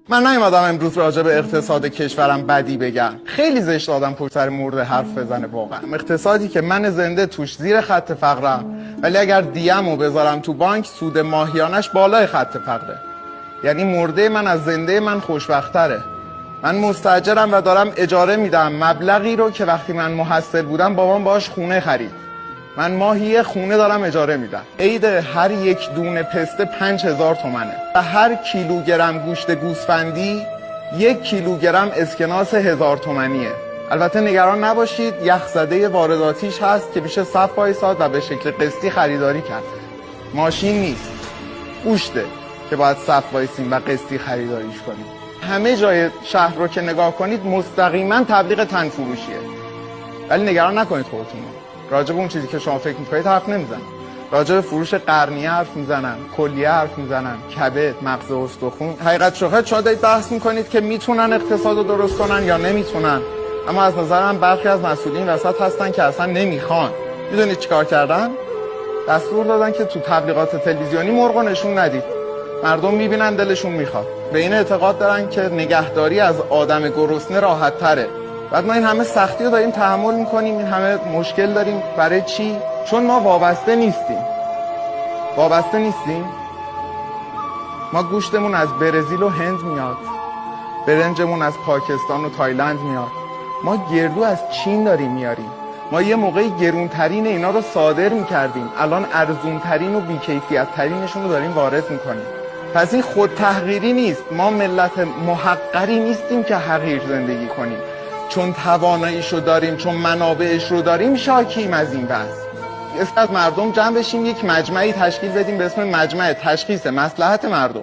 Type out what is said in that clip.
من نیومدم امروز راجع به اقتصاد کشورم بدی بگم. خیلی زشت آدم پشت سر مرده حرف بزنه. واقعا اقتصادی که من زنده توش زیر خط فقرم، ولی اگر دیمو بذارم تو بانک سود ماهیانش بالای خط فقره. یعنی مرده من از زنده من خوشبخت‌تره. من مستاجرم و دارم اجاره میدم مبلغی رو که وقتی من محصل بودم بابام باهاش خونه خرید. من ماهی خونه دارم اجاره میدم. عید هر یک دونه پسته 5000 تومنه و هر کیلوگرم گوشت گوسفندی 1 کیلوگرم اسکناس 1000 تومنیه. البته نگران نباشید، یخزده وارداتیش هست که میشه صف وایساد و به شکل قسطی خریداری کرد. ماشین نیست، گوشته که باید صف وایسیم و قسطی خریداریش کنیم. همه جای شهر رو که نگاه کنید مستقیما تبلیغ تن فروشیه. ولی نگران نکنید خودتون. راجع به اون چیزی که شما فکر میکنید حرف نمیزنم. راجع به فروش قرنیه حرف میزنم، کلیه حرف میزنم، کبد، مغز و استخون. حقیقت شما دارید بحث میکنید که میتونن اقتصاد رو درست کنن یا نمیتونن. اما از نظر من برخی از مسئولین وسط هستن که اصلا نمیخوان. میدونید چیکار کردن؟ دستور دادن که تو تبلیغات تلویزیونی مرغ نشون ندید. مردم میبینن دلشون میخواد. به این اعتقاد دارن که نگهداری از آدم گرسنه راحت تره. بعد ما این همه سختی رو داریم تحمل میکنیم، این همه مشکل داریم. برای چی؟ چون ما وابسته نیستیم. وابسته نیستیم. ما گوشتمون از برزیل و هند میاد، برنجمون از پاکستان و تایلند میاد، ما گردو از چین داریم میاریم. ما یه موقعی گرونترین اینا رو صادر میکردیم، الان ارزونترین و بیکیفیت ترینشون رو داریم وارد میکنیم. پس این خود تحقیری نیست. ما ملت محقری نیستیم که حقیر زندگی کنیم. چون تواناییشو داریم، چون منابعش رو داریم، شاکیم از این وضع. از مردم جمع بشیم، یک مجمعی تشکیل بدیم به اسم مجمع تشخیص مصلحت مردم.